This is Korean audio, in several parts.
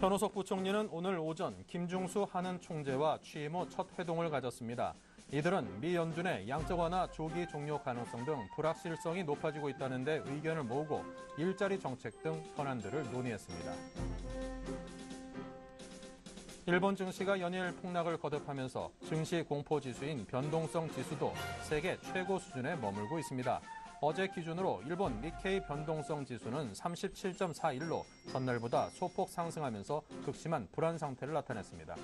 현우석 부총리는 오늘 오전 김중수 한은 총재와 취임 후 첫 회동을 가졌습니다. 이들은 미 연준의 양적 완화 조기 종료 가능성 등 불확실성이 높아지고 있다는 데 의견을 모으고 일자리 정책 등 현안들을 논의했습니다. 일본 증시가 연일 폭락을 거듭하면서 증시 공포지수인 변동성 지수도 세계 최고 수준에 머물고 있습니다. 어제 기준으로 일본 니케이 변동성 지수는 37.41로 전날보다 소폭 상승하면서 극심한 불안 상태를 나타냈습니다.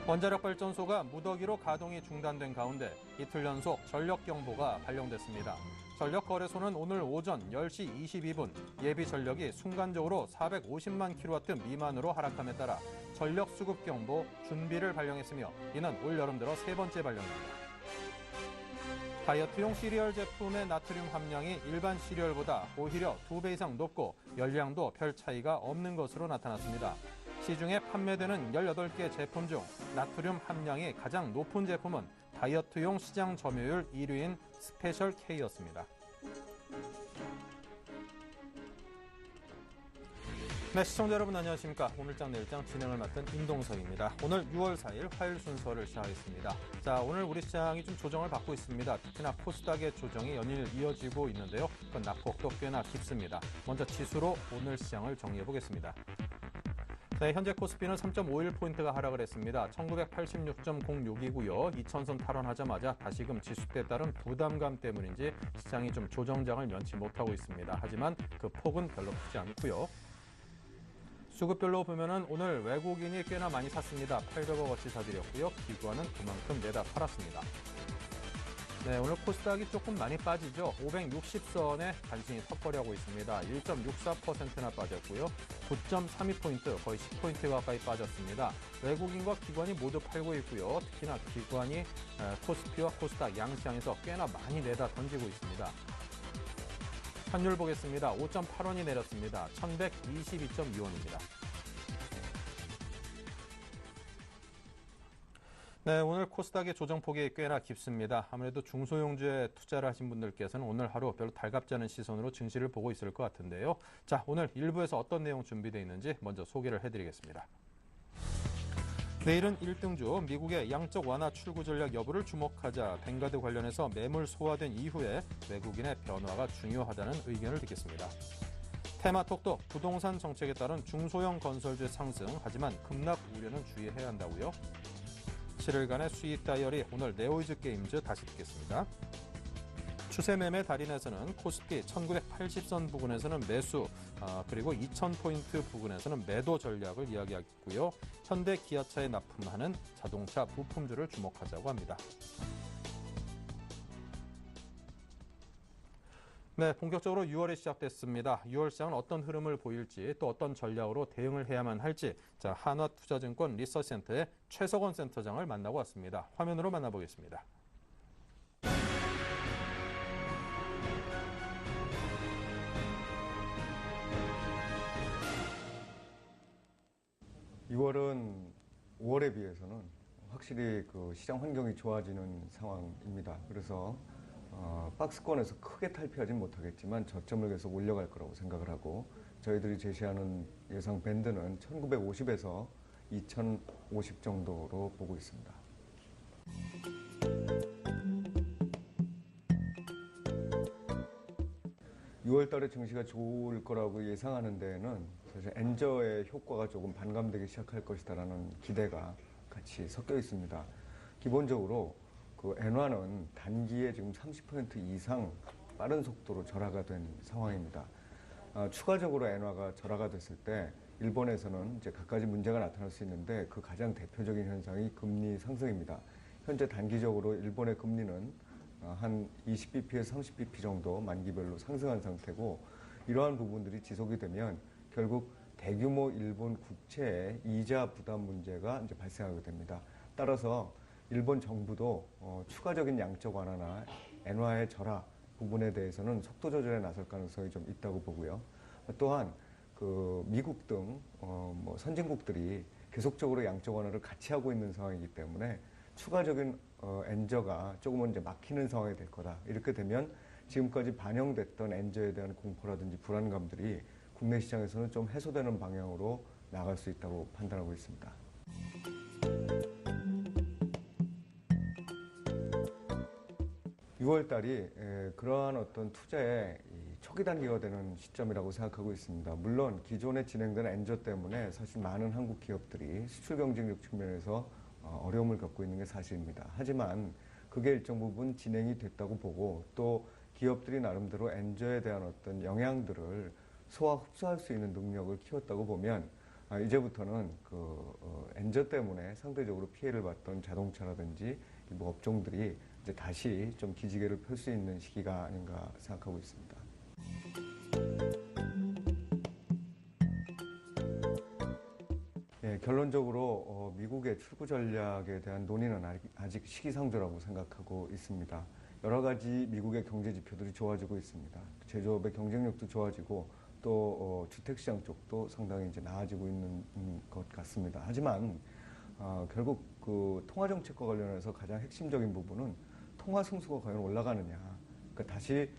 원자력 발전소가 무더기로 가동이 중단된 가운데 이틀 연속 전력 경보가 발령됐습니다. 전력거래소는 오늘 오전 10시 22분 예비 전력이 순간적으로 450만 킬로와트 미만으로 하락함에 따라 전력 수급 경보 준비를 발령했으며 이는 올여름 들어 세 번째 발령입니다. 다이어트용 시리얼 제품의 나트륨 함량이 일반 시리얼보다 오히려 2배 이상 높고 열량도 별 차이가 없는 것으로 나타났습니다. 시중에 판매되는 18개 제품 중 나트륨 함량이 가장 높은 제품은 다이어트용 시장 점유율 1위인 스페셜 K였습니다. 네, 시청자 여러분 안녕하십니까. 오늘장 내일장 진행을 맡은 임동석입니다. 오늘 6월 4일 화요일 순서를 시작하겠습니다. 자, 오늘 우리 시장이 좀 조정을 받고 있습니다. 특히나 코스닥의 조정이 연일 이어지고 있는데요. 그 낙폭도 꽤나 깊습니다. 먼저 지수로 오늘 시장을 정리해 보겠습니다. 네, 현재 코스피는 3.51포인트가 하락을 했습니다. 1986.06이고요. 2000선 탈환하자마자 다시금 지수대에 따른 부담감 때문인지 시장이 좀 조정장을 면치 못하고 있습니다. 하지만 그 폭은 별로 크지 않고요. 수급별로 보면은 오늘 외국인이 꽤나 많이 샀습니다. 800억어치 사들였고요. 기관은 그만큼 내다 팔았습니다. 네, 오늘 코스닥이 조금 많이 빠지죠. 560선에 간신히 턱걸이하고 있습니다. 1.64%나 빠졌고요. 9.32포인트, 거의 10포인트 가까이 빠졌습니다. 외국인과 기관이 모두 팔고 있고요. 특히나 기관이 코스피와 코스닥 양시장에서 꽤나 많이 내다 던지고 있습니다. 환율 보겠습니다. 5.8원이 내렸습니다. 1122.2원입니다. 네, 오늘 코스닥의 조정폭이 꽤나 깊습니다. 아무래도 중소형주에 투자를 하신 분들께서는 오늘 하루 별로 달갑지 않은 시선으로 증시를 보고 있을 것 같은데요. 자, 오늘 1부에서 어떤 내용 준비되어 있는지 먼저 소개를 해드리겠습니다. 내일은 1등주 미국의 양적 완화 출구 전략 여부를 주목하자 뱅가드 관련해서 매물 소화된 이후에 외국인의 변화가 중요하다는 의견을 듣겠습니다. 테마톡도 부동산 정책에 따른 중소형 건설주의 상승, 하지만 급락 우려는 주의해야 한다고요. 7일간의 수익 다이어리, 오늘 네오이즈 게임즈 다시 듣겠습니다. 추세 매매 달인에서는 코스피 1980선 부근에서는 매수, 그리고 2000포인트 부근에서는 매도 전략을 이야기하고요. 현대 기아차에 납품하는 자동차 부품주를 주목하자고 합니다. 네, 본격적으로 6월이 시작됐습니다. 6월 시장은 어떤 흐름을 보일지 또 어떤 전략으로 대응을 해야만 할지 자, 한화투자증권 리서치센터의 최석원 센터장을 만나고 왔습니다. 화면으로 만나보겠습니다. 6월은 5월에 비해서는 확실히 그 시장 환경이 좋아지는 상황입니다. 그래서 박스권에서 크게 탈피하진 못하겠지만 저점을 계속 올려갈 거라고 생각을 하고 저희들이 제시하는 예상 밴드는 1950에서 2050 정도로 보고 있습니다. 6월 달에 증시가 좋을 거라고 예상하는 데에는 사실 엔저의 효과가 조금 반감되기 시작할 것이다라는 기대가 같이 섞여 있습니다. 기본적으로 그 엔화는 단기에 지금 30% 이상 빠른 속도로 절하가 된 상황입니다. 추가적으로 엔화가 절하가 됐을 때 일본에서는 이제 갖가지 문제가 나타날 수 있는데 그 가장 대표적인 현상이 금리 상승입니다. 현재 단기적으로 일본의 금리는 한 20bp에서 30bp 정도 만기별로 상승한 상태고 이러한 부분들이 지속이 되면 결국 대규모 일본 국채의 이자 부담 문제가 이제 발생하게 됩니다. 따라서 일본 정부도 추가적인 양적 완화나 엔화의 절하 부분에 대해서는 속도 조절에 나설 가능성이 좀 있다고 보고요. 또한 그 미국 등 선진국들이 계속적으로 양적 완화를 같이 하고 있는 상황이기 때문에 추가적인 엔저가 조금은 이제 막히는 상황이 될 거다. 이렇게 되면 지금까지 반영됐던 엔저에 대한 공포라든지 불안감들이 국내 시장에서는 좀 해소되는 방향으로 나갈 수 있다고 판단하고 있습니다. 6월 달이 그러한 어떤 투자의 초기 단계가 되는 시점이라고 생각하고 있습니다. 물론 기존에 진행된 엔저 때문에 사실 많은 한국 기업들이 수출 경쟁력 측면에서 어려움을 겪고 있는 게 사실입니다. 하지만 그게 일정 부분 진행이 됐다고 보고 또 기업들이 나름대로 엔저에 대한 어떤 영향들을 소화 흡수할 수 있는 능력을 키웠다고 보면 이제부터는 엔저 때문에 상대적으로 피해를 봤던 자동차라든지 일부 업종들이 이제 다시 좀 기지개를 펼 수 있는 시기가 아닌가 생각하고 있습니다. 예, 결론적으로 미국의 출구 전략에 대한 논의는 아직 시기상조라고 생각하고 있습니다. 여러 가지 미국의 경제 지표들이 좋아지고 있습니다. 제조업의 경쟁력도 좋아지고 또 주택시장 쪽도 상당히 이제 나아지고 있는 것 같습니다. 하지만 결국 그 통화 정책과 관련해서 가장 핵심적인 부분은 통화 승수가 과연 올라가느냐. 그러니까 다시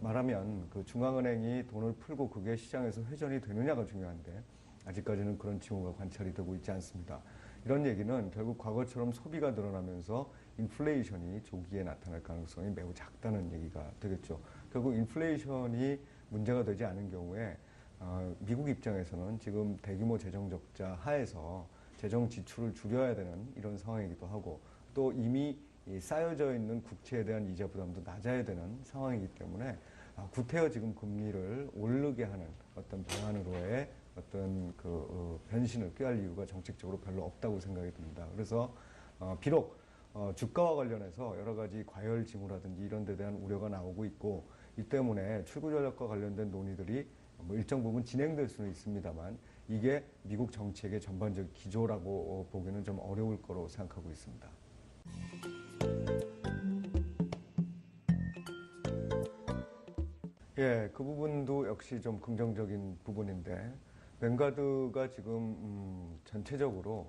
말하면 그 중앙은행이 돈을 풀고 그게 시장에서 회전이 되느냐가 중요한데 아직까지는 그런 징후가 관찰이 되고 있지 않습니다. 이런 얘기는 결국 과거처럼 소비가 늘어나면서 인플레이션이 조기에 나타날 가능성이 매우 작다는 얘기가 되겠죠. 결국 인플레이션이 문제가 되지 않은 경우에 미국 입장에서는 지금 대규모 재정 적자 하에서 재정 지출을 줄여야 되는 이런 상황이기도 하고 또 이미 쌓여져 있는 국채에 대한 이자 부담도 낮아야 되는 상황이기 때문에 구태여 지금 금리를 오르게 하는 어떤 방안으로의 어떤 변신을 꾀할 이유가 정책적으로 별로 없다고 생각이 듭니다. 그래서 비록 주가와 관련해서 여러 가지 과열 징후라든지 이런 데 대한 우려가 나오고 있고 이 때문에 출구 전략과 관련된 논의들이 뭐 일정 부분 진행될 수는 있습니다만 이게 미국 정책의 전반적 기조라고 보기는 좀 어려울 거로 생각하고 있습니다. 예, 그 부분도 역시 좀 긍정적인 부분인데 뱅가드가 지금 전체적으로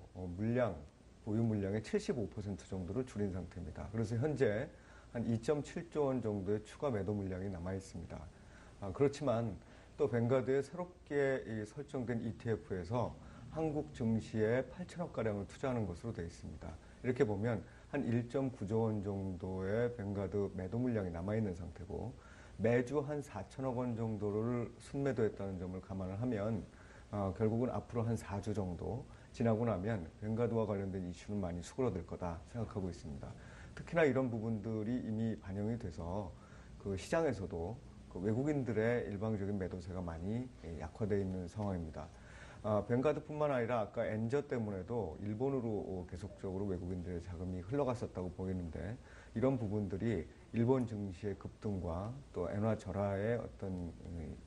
보유 물량의 75% 정도를 줄인 상태입니다. 그래서 현재 한 2.7조 원 정도의 추가 매도 물량이 남아 있습니다. 그렇지만 또 뱅가드에 새롭게 설정된 ETF에서 한국 증시에 8천억 가량을 투자하는 것으로 되어 있습니다. 이렇게 보면 한 1.9조 원 정도의 뱅가드 매도 물량이 남아 있는 상태고 매주 한 4천억 원 정도를 순매도했다는 점을 감안을 하면 결국은 앞으로 한 4주 정도 지나고 나면 뱅가드와 관련된 이슈는 많이 수그러들 거다 생각하고 있습니다. 특히나 이런 부분들이 이미 반영이 돼서 그 시장에서도 그 외국인들의 일방적인 매도세가 많이 약화되어 있는 상황입니다. 뱅가드뿐만 아니라 아까 엔저 때문에도 일본으로 계속적으로 외국인들의 자금이 흘러갔었다고 보이는데 이런 부분들이 일본 증시의 급등과 또 엔화 절하의 어떤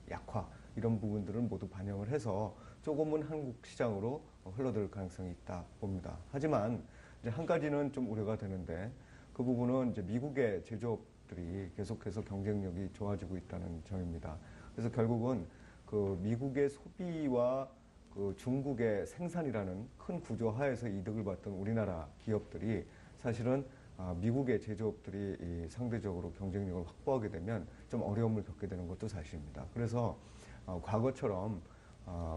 약화 이런 부분들은 모두 반영을 해서 조금은 한국 시장으로 흘러들 가능성이 있다 봅니다. 하지만 이제 한 가지는 좀 우려가 되는데 그 부분은 이제 미국의 제조업들이 계속해서 경쟁력이 좋아지고 있다는 점입니다. 그래서 결국은 그 미국의 소비와 그 중국의 생산이라는 큰 구조 하에서 이득을 봤던 우리나라 기업들이 사실은 미국의 제조업들이 상대적으로 경쟁력을 확보하게 되면 좀 어려움을 겪게 되는 것도 사실입니다. 그래서 과거처럼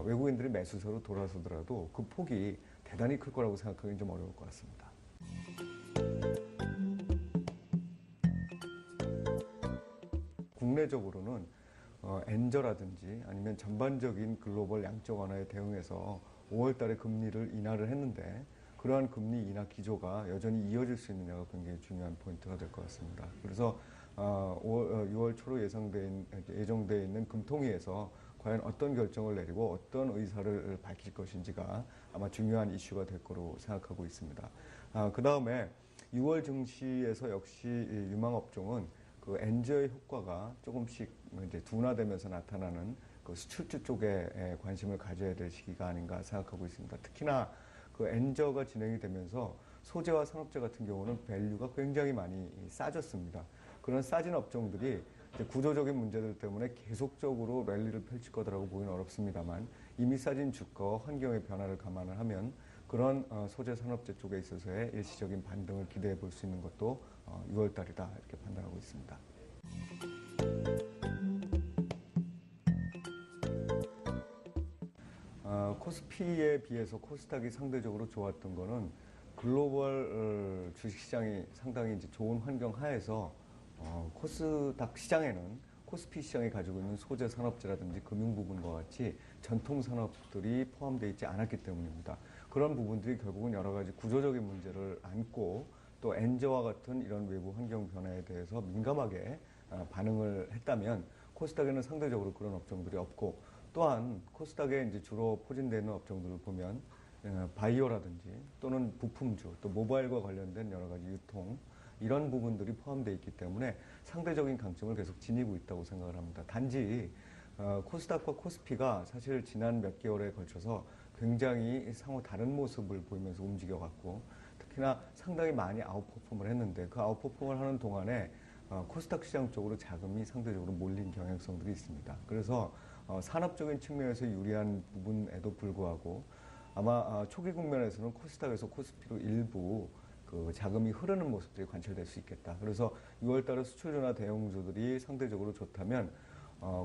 외국인들이 매수세로 돌아서더라도 그 폭이 대단히 클 거라고 생각하기는 좀 어려울 것 같습니다. 국내적으로는 엔저라든지 아니면 전반적인 글로벌 양적 완화에 대응해서 5월 달에 금리를 인하를 했는데 그러한 금리 인하 기조가 여전히 이어질 수 있느냐가 굉장히 중요한 포인트가 될 것 같습니다. 그래서 6월 초로 예정되어 있는 금통위에서 과연 어떤 결정을 내리고 어떤 의사를 밝힐 것인지가 아마 중요한 이슈가 될 거로 생각하고 있습니다. 그 다음에 6월 증시에서 역시 유망업종은 그 엔저의 효과가 조금씩 이제 둔화되면서 나타나는 그 수출주 쪽에 관심을 가져야 될 시기가 아닌가 생각하고 있습니다. 특히나 그 엔저가 진행이 되면서 소재와 산업재 같은 경우는 밸류가 굉장히 많이 싸졌습니다. 그런 싸진 업종들이 이제 구조적인 문제들 때문에 계속적으로 랠리를 펼칠 거라고 보기는 어렵습니다만 이미 싸진 주가와 환경의 변화를 감안을 하면 그런 소재 산업재 쪽에 있어서의 일시적인 반등을 기대해 볼 수 있는 것도 6월 달이다 이렇게 판단하고 있습니다. 코스피에 비해서 코스닥이 상대적으로 좋았던 거는 글로벌 주식시장이 상당히 이제 좋은 환경 하에서 코스닥 시장에는 코스피 시장이 가지고 있는 소재 산업재라든지 금융 부분과 같이 전통 산업들이 포함되어 있지 않았기 때문입니다. 그런 부분들이 결국은 여러 가지 구조적인 문제를 안고 또 엔저와 같은 이런 외부 환경 변화에 대해서 민감하게 반응을 했다면 코스닥에는 상대적으로 그런 업종들이 없고 또한 코스닥에 이제 주로 포진되는 업종들을 보면 바이오라든지 또는 부품주 또 모바일과 관련된 여러 가지 유통 이런 부분들이 포함되어 있기 때문에 상대적인 강점을 계속 지니고 있다고 생각을 합니다. 단지 코스닥과 코스피가 사실 지난 몇 개월에 걸쳐서 굉장히 상호 다른 모습을 보이면서 움직여갔고 특히나 상당히 많이 아웃퍼폼을 했는데 그 아웃퍼폼을 하는 동안에 코스닥 시장 쪽으로 자금이 상대적으로 몰린 경향성들이 있습니다. 그래서 산업적인 측면에서 유리한 부분에도 불구하고 아마 초기 국면에서는 코스닥에서 코스피로 일부 그 자금이 흐르는 모습들이 관찰될 수 있겠다. 그래서 6월 달에 수출주나 대형주들이 상대적으로 좋다면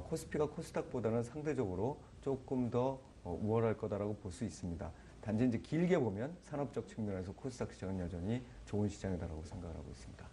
코스피가 코스닥보다는 상대적으로 조금 더 우월할 거다라고 볼 수 있습니다. 단지 이제 길게 보면 산업적 측면에서 코스닥 시장은 여전히 좋은 시장이다라고 생각을 하고 있습니다.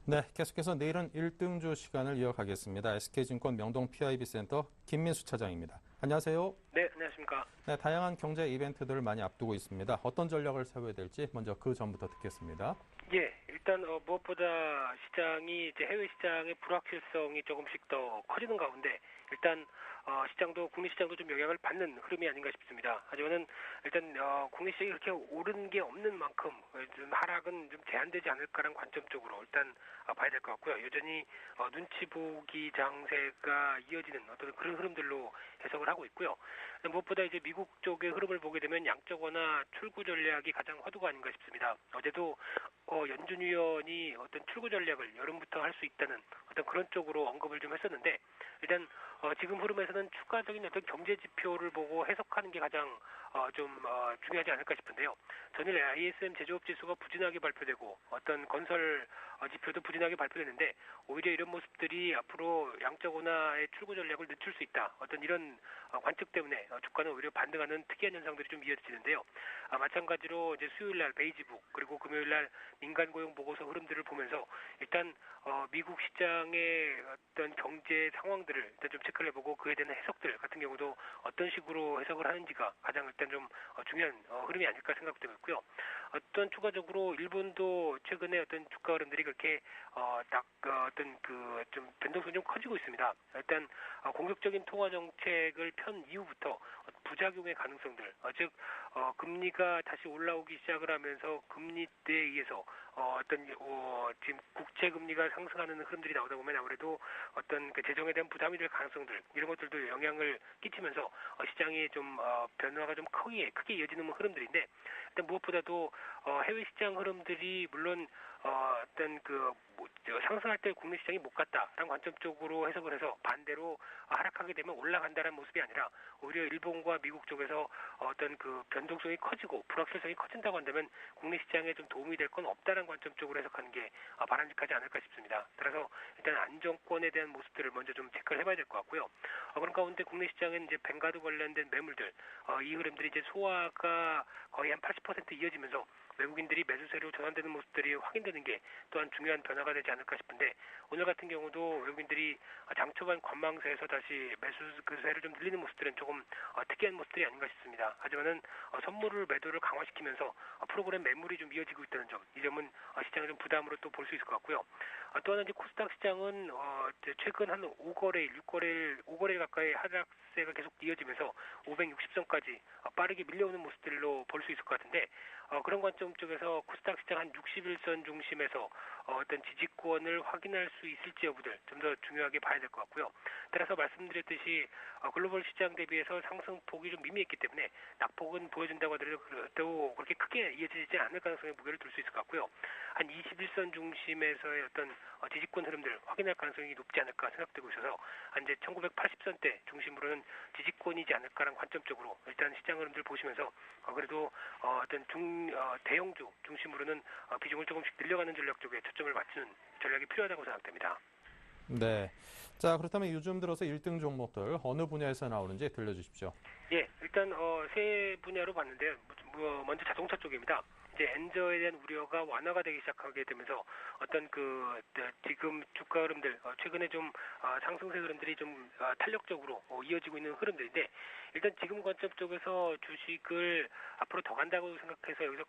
네, 계속해서 내일은 1등주 시간을 이어가겠습니다. SK증권 명동 PIB센터 김민수 차장입니다. 안녕하세요. 네, 안녕하십니까. 네, 다양한 경제 이벤트들을 많이 앞두고 있습니다. 어떤 전략을 세워야 될지 먼저 그 전부터 듣겠습니다. 예, 일단 무엇보다 시장이 이제 해외 시장의 불확실성이 조금씩 더 커지는 가운데 일단 시장도 국내 시장도 좀 영향을 받는 흐름이 아닌가 싶습니다. 하지만은 일단 국내 시장이 그렇게 오른 게 없는 만큼 좀 하락은 좀 제한되지 않을까라는 관점 쪽으로 일단 봐야 될 것 같고요. 여전히 눈치 보기 장세가 이어지는 어떤 그런 흐름들로 해석을 하고 있고요. 무엇보다 이제 미국 쪽의 흐름을 보게 되면 양적 완화 출구 전략이 가장 화두가 아닌가 싶습니다. 어제도 연준 위원이 어떤 출구 전략을 여름부터 할 수 있다는 어떤 그런 쪽으로 언급을 좀 했었는데 일단 지금 흐름에서는 추가적인 어떤 경제 지표를 보고 해석하는 게 가장 중요하지 않을까 싶은데요. 전일 ISM 제조업 지수가 부진하게 발표되고 어떤 건설 지표도 부진하게 발표됐는데 오히려 이런 모습들이 앞으로 양적 완화의 출구 전략을 늦출 수 있다. 어떤 이런 관측 때문에 주가는 오히려 반등하는 특이한 현상들이 좀 이어지는데요. 마찬가지로 이제 수요일날 베이지북 그리고 금요일날 민간 고용 보고서 흐름들을 보면서 일단 미국 시장의 어떤 경제 상황들을 일단 좀 체크를 해보고 그에 대한 해석들 같은 경우도 어떤 식으로 해석을 하는지가 가장 일단 좀 중요한 흐름이 아닐까 생각되고 있고요. 어떤 추가적으로 일본도 최근에 어떤 주가 흐름들이 그렇게 어떤 그 좀 변동성이 좀 커지고 있습니다. 일단 공격적인 통화 정책을 편 이후부터 부작용의 가능성들, 즉 금리가 다시 올라오기 시작을 하면서 금리대에 의해서 지금 국채 금리가 상승하는 흐름들이 나오다 보면 아무래도 어떤 그 재정에 대한 부담이 될 가능성들 이런 것들도 영향을 끼치면서 시장이 좀 변화가 좀 크게 이어지는 흐름들인데 일단 무엇보다도 해외 시장 흐름들이 물론 상승할 때 국내 시장이 못 갔다라는 관점 쪽으로 해석을 해서 반대로 하락하게 되면 올라간다는 모습이 아니라 오히려 일본과 미국 쪽에서 어떤 그 변동성이 커지고 불확실성이 커진다고 한다면 국내 시장에 좀 도움이 될 건 없다는 관점 쪽으로 해석하는 게 바람직하지 않을까 싶습니다. 따라서 일단 안정권에 대한 모습들을 먼저 좀 체크를 해봐야 될 것 같고요. 그런 가운데 국내 시장은 이제 뱅가드 관련된 매물들 이 흐름들이 이제 소화가 거의 한 80% 이어지면서 외국인들이 매수세로 전환되는 모습들이 확인되는 게 또한 중요한 변화가 되지 않을까 싶은데 오늘 같은 경우도 외국인들이 장 초반 관망세에서 다시 매수세를 좀 늘리는 모습들은 조금 특이한 모습들이 아닌가 싶습니다. 하지만은 선물을 매도를 강화시키면서 프로그램 매물이 좀 이어지고 있다는 점, 이 점은 시장의 좀 부담으로 또 볼 수 있을 것 같고요. 또 하나 이제 코스닥 시장은 최근 한 5거래일 가까이 하락세가 계속 이어지면서 560선까지 빠르게 밀려오는 모습들로 볼 수 있을 것 같은데 그런 관점 쪽에서 코스닥 시장 한 61선 중심에서 어떤 지지권을 확인할 수 있을지 여부들 좀 더 중요하게 봐야 될 것 같고요. 따라서 말씀드렸듯이 글로벌 시장 대비해서 상승폭이 좀 미미했기 때문에 낙폭은 보여준다고 하더라도 그렇게 크게 이어지지 않을 가능성에 무게를 둘 수 있을 것 같고요. 한 21선 중심에서의 어떤 지지권 흐름들 확인할 가능성이 높지 않을까 생각되고 있어서 이제 1980선대 중심으로는 지지권이지 않을까라는 관점적으로 일단 시장 흐름들 보시면서 그래도 어떤 대형주 중심으로는 비중을 조금씩 늘려가는 전략 쪽에 초점을 맞추는 전략이 필요하다고 생각됩니다. 네. 자, 그렇다면 요즘 들어서 1등 종목들 어느 분야에서 나오는지 들려주십시오. 예, 일단 세 분야로 봤는데요. 먼저 자동차 쪽입니다. 이제 엔저에 대한 우려가 완화가 되기 시작하게 되면서 어떤 지금 주가 흐름들 최근에 좀 상승세 흐름들이 좀 탄력적으로 이어지고 있는 흐름들인데 일단 지금 관점 쪽에서 주식을 앞으로 더 간다고 생각해서 여기서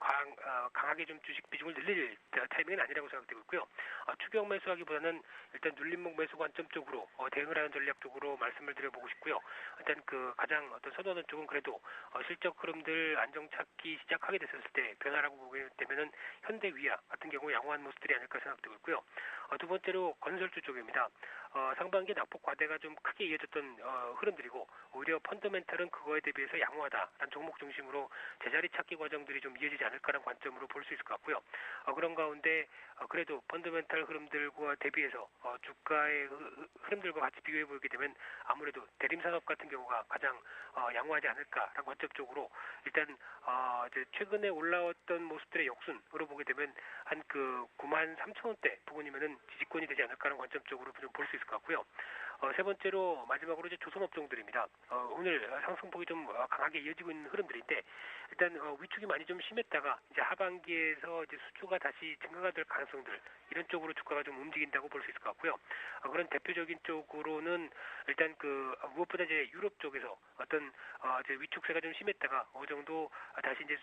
강하게 좀 주식 비중을 늘릴 타이밍은 아니라고 생각되고 있고요. 추격 매수하기보다는 일단 눌림목 매수 관점 쪽으로 대응을 하는 전략 쪽으로 말씀을 드려보고 싶고요. 일단 가장 어떤 선호하는 쪽은 그래도 실적 흐름들 안정 찾기 시작하게 됐을 때 변화라고 보게 되면은 현대위아 같은 경우 양호한 모습들이 아닐까 생각되고 있고요. 두 번째로 건설주 쪽입니다. 상반기 낙폭 과대가 좀 크게 이어졌던 흐름들이고 오히려 펀더멘탈은 그거에 대비해서 양호하다라는 종목 중심으로 제자리 찾기 과정들이 좀 이어지지 않을까라는 관점으로 볼 수 있을 것 같고요. 그런 가운데 그래도 펀더멘탈 흐름들과 대비해서 주가의 흐름들과 같이 비교해 보게 되면 아무래도 대림산업 같은 경우가 가장 양호하지 않을까라는 관점 쪽으로 일단 이제 최근에 올라왔던 모습들의 역순으로 보게 되면 한 93,000원대 부근이면은 지지권이 되지 않을까라는 관점 쪽으로 좀 볼 수 있을 것 같고요. 세 번째로 마지막으로 이제 조선업종들입니다. 오늘 상승폭이 좀 강하게 이어지고 있는 흐름들인데 일단 위축이 많이 좀 심했다가 이제 하반기에서 이제 수주가 다시 증가가 될 가능성들 이런 쪽으로 주가가 좀 움직인다고 볼 수 있을 것 같고요. 그런 대표적인 쪽으로는 일단 무엇보다 이제 유럽 쪽에서 어떤 이제 위축세가 좀 심했다가 어느 정도 다시 이제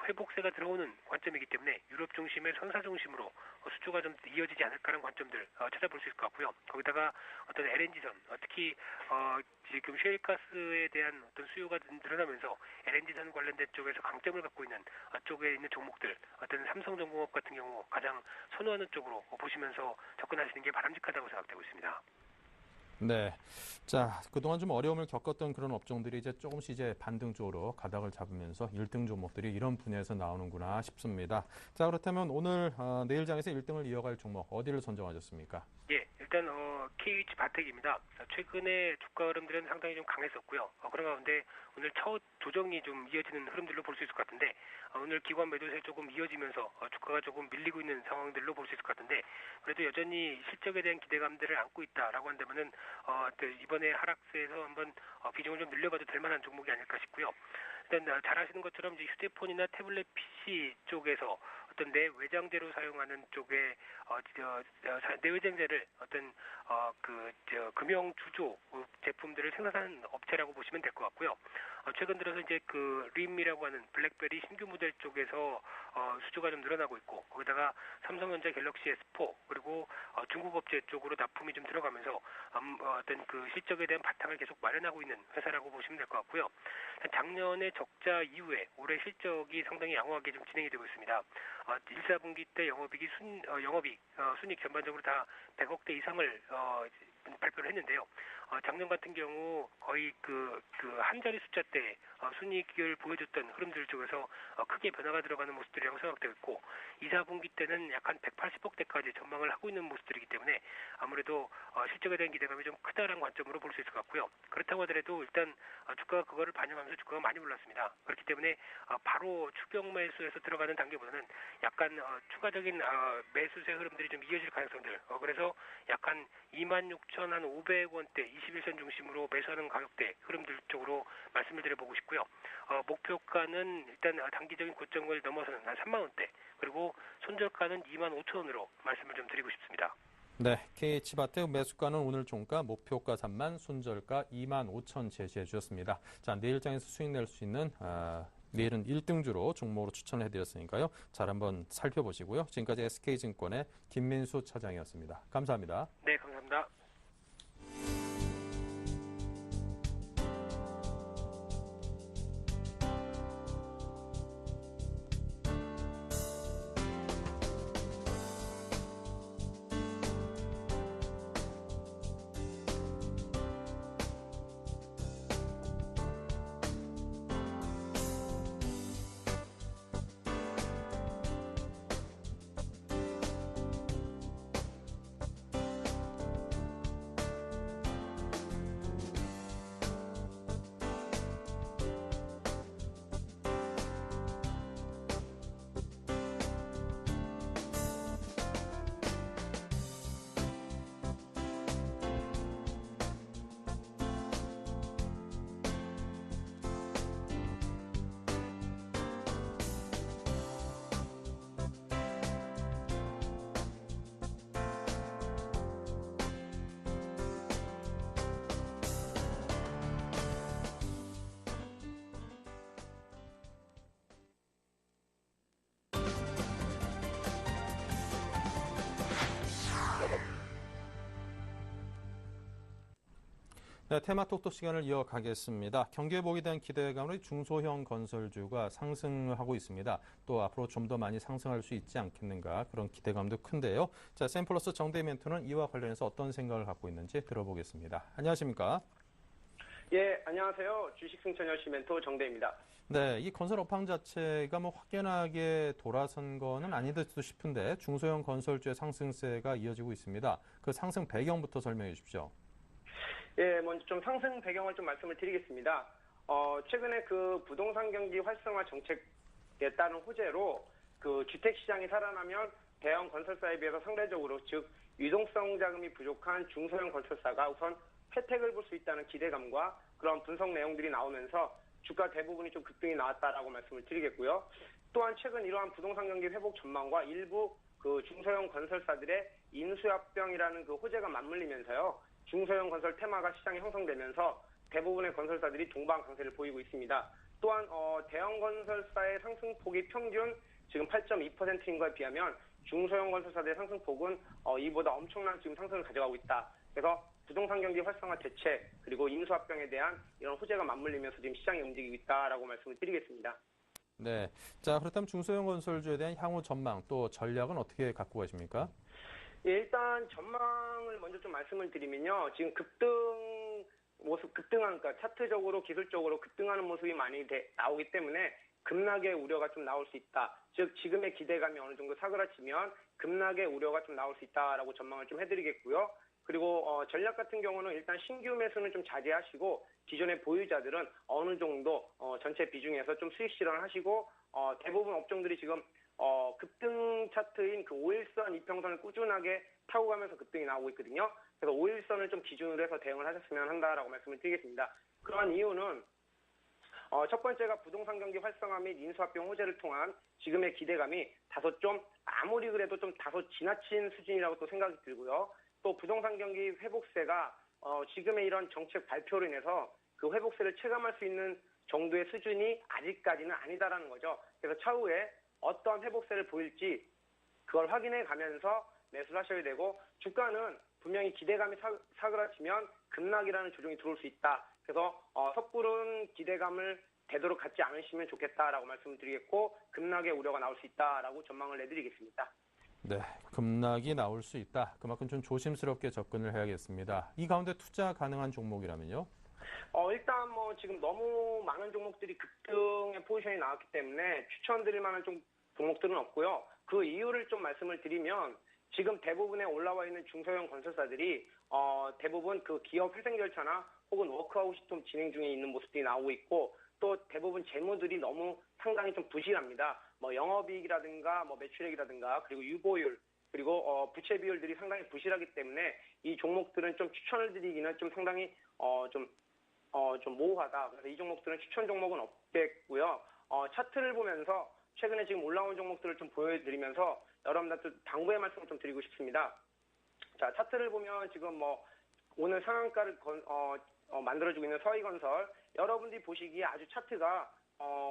회복세가 들어오는 관점이기 때문에 유럽 중심의 선사 중심으로 수주가 좀 이어지지 않을까라는 관점들 찾아볼 수 있을 것 같고요. 거기다가 어떤 LNG선 특히 지금 셰일가스에 대한 어떤 수요가 늘어나면서 LNG선 관련된 쪽에서 강점을 갖고 있는 쪽에 있는 종목들 어떤 삼성전공업 같은 경우 가장 선호하는 쪽으로 보시면서 접근하시는 게 바람직하다고 생각되고 있습니다. 네. 자, 그동안 좀 어려움을 겪었던 그런 업종들이 이제 조금씩 이제 반등 쪽으로 가닥을 잡으면서 1등 종목들이 이런 분야에서 나오는구나 싶습니다. 자, 그렇다면 오늘 내일장에서 1등을 이어갈 종목 어디를 선정하셨습니까? 예, 일단 KH 바텍입니다. 최근에 주가 흐름들은 상당히 좀 강했었고요. 그런 가운데 오늘 첫 조정이 좀 이어지는 흐름들로 볼 수 있을 것 같은데 오늘 기관 매도세 조금 이어지면서 주가가 조금 밀리고 있는 상황들로 볼 수 있을 것 같은데 그래도 여전히 실적에 대한 기대감들을 안고 있다라고 한다면은 이번에 하락세에서 한번 비중을 좀 늘려봐도 될 만한 종목이 아닐까 싶고요. 일단 잘 아시는 것처럼 이제 휴대폰이나 태블릿 PC 쪽에서 어떤 내외장재로 사용하는 쪽에 내외장재를 어떤 금융 주조 제품들을 생산하는 업체라고 보시면 될 것 같고요. 최근 들어서 이제 림이라고 하는 블랙베리 신규 모델 쪽에서 수주가 좀 늘어나고 있고 거기다가 삼성전자 갤럭시 S4 그리고 중국 업체 쪽으로 납품이 좀 들어가면서 어떤 실적에 대한 바탕을 계속 마련하고 있는 회사라고 보시면 될 것 같고요. 작년에 적자 이후에 올해 실적이 상당히 양호하게 좀 진행이 되고 있습니다. 1, 4분기 때 영업이익 순이익 전반적으로 다 100억대 이상을 발표를 했는데요. 작년 같은 경우 거의 한 자리 숫자 때 순이익을 보여줬던 흐름들 쪽에서 크게 변화가 들어가는 모습들이라고 생각되고 있고 2, 4분기 때는 약 한 180억대까지 전망을 하고 있는 모습들이기 때문에 아무래도 실적에 대한 기대감이 좀 크다라는 관점으로 볼 수 있을 것 같고요. 그렇다고 하더라도 일단 주가가 그거를 반영하면서 주가가 많이 올랐습니다. 그렇기 때문에 바로 추격 매수에서 들어가는 단계보다는 약간 추가적인 매수세 흐름들이 좀 이어질 가능성들 그래서 약간 26,500원대 21선 중심으로 매수하는 가격대 흐름들 쪽으로 말씀을 드려보고 싶고요. 목표가는 일단 단기적인 고점을 넘어서는 한 3만 원대 그리고 손절가는 25,000원으로 말씀을 좀 드리고 싶습니다. 네, KH바텍 매수가는 오늘 종가, 목표가 3만, 손절가 2만 5천 제시해 주셨습니다. 자, 내일장에서 수익 낼 수 있는 내일은 1등주로 종목으로 추천을 해드렸으니까요. 잘 한번 살펴보시고요. 지금까지 SK증권의 김민수 차장이었습니다. 감사합니다. 네, 감사합니다. 네, 테마톡톡 시간을 이어가겠습니다. 경기 회복에 대한 기대감으로 중소형 건설주가 상승하고 있습니다. 또 앞으로 좀 더 많이 상승할 수 있지 않겠는가 그런 기대감도 큰데요. 자, 샘플러스 정대 멘토는 이와 관련해서 어떤 생각을 갖고 있는지 들어보겠습니다. 안녕하십니까? 예, 안녕하세요. 주식 승천여시 멘토 정대입니다. 네, 이 건설 업황 자체가 뭐 확연하게 돌아선 거는 아닌 듯도 싶은데 중소형 건설주의 상승세가 이어지고 있습니다. 그 상승 배경부터 설명해 주십시오. 예, 먼저 좀 상승 배경을 좀 말씀을 드리겠습니다. 최근에 그 부동산 경기 활성화 정책에 따른 호재로 그 주택 시장이 살아나면 대형 건설사에 비해서 상대적으로 즉 유동성 자금이 부족한 중소형 건설사가 우선 혜택을 볼 수 있다는 기대감과 그런 분석 내용들이 나오면서 주가 대부분이 좀 급등이 나왔다라고 말씀을 드리겠고요. 또한 최근 이러한 부동산 경기 회복 전망과 일부 그 중소형 건설사들의 인수합병이라는 그 호재가 맞물리면서요. 중소형 건설 테마가 시장에 형성되면서 대부분의 건설사들이 동반 강세를 보이고 있습니다. 또한 대형 건설사의 상승폭이 평균 지금 8.2%인 것에 비하면 중소형 건설사들의 상승폭은 이보다 엄청난 지금 상승을 가져가고 있다. 그래서 부동산 경기 활성화 대책 그리고 인수합병에 대한 이런 호재가 맞물리면서 지금 시장이 움직이고 있다라고 말씀을 드리겠습니다. 네, 자 그렇다면 중소형 건설주에 대한 향후 전망 또 전략은 어떻게 갖고 가십니까? 예, 일단 전망을 먼저 좀 말씀을 드리면요. 지금 급등한, 그러니까 차트적으로 기술적으로 급등하는 모습이 많이 나오기 때문에 급락의 우려가 좀 나올 수 있다. 즉 지금의 기대감이 어느 정도 사그라치면 급락의 우려가 좀 나올 수 있다라고 전망을 좀 해드리겠고요. 그리고 전략 같은 경우는 일단 신규 매수는 좀 자제하시고 기존의 보유자들은 어느 정도 전체 비중에서 좀 수익 실현을 하시고 대부분 업종들이 지금 급등 차트인 그 5일선 이평선을 꾸준하게 타고 가면서 급등이 나오고 있거든요. 그래서 5일선을 좀 기준으로 해서 대응을 하셨으면 한다라고 말씀을 드리겠습니다. 그러한 이유는 첫 번째가 부동산 경기 활성화 및 인수합병 호재를 통한 지금의 기대감이 다소 좀 아무리 그래도 좀 다소 지나친 수준이라고 또 생각이 들고요. 또 부동산 경기 회복세가 지금의 이런 정책 발표로 인해서 그 회복세를 체감할 수 있는 정도의 수준이 아직까지는 아니다라는 거죠. 그래서 차후에 어떤 회복세를 보일지 그걸 확인해 가면서 매수를 하셔야 되고 주가는 분명히 기대감이 사그라치면 급락이라는 조정이 들어올 수 있다. 그래서 섣부른 기대감을 되도록 갖지 않으시면 좋겠다라고 말씀을 드리겠고 급락의 우려가 나올 수 있다라고 전망을 내드리겠습니다. 네, 급락이 나올 수 있다. 그만큼 좀 조심스럽게 접근을 해야겠습니다. 이 가운데 투자 가능한 종목이라면요? 일단 뭐 지금 너무 많은 종목들이 급등의 포지션이 나왔기 때문에 추천드릴 만한 종목들은 없고요. 그 이유를 좀 말씀을 드리면 지금 대부분의 올라와 있는 중소형 건설사들이 대부분 그 기업 회생 절차나 혹은 워크아웃이 좀 진행 중에 있는 모습들이 나오고 있고 또 대부분 재무들이 너무 상당히 좀 부실합니다. 뭐 영업이익이라든가 뭐 매출액이라든가 그리고 유보율 그리고 부채 비율들이 상당히 부실하기 때문에 이 종목들은 좀 추천을 드리기는 좀 상당히 좀 모호하다. 그래서 이 종목들은 추천 종목은 없겠고요. 차트를 보면서 최근에 지금 올라온 종목들을 좀 보여드리면서 여러분들한테 당부의 말씀을 좀 드리고 싶습니다. 자, 차트를 보면 지금 뭐 오늘 상한가를 만들어주고 있는 서희건설 여러분들이 보시기에 아주 차트가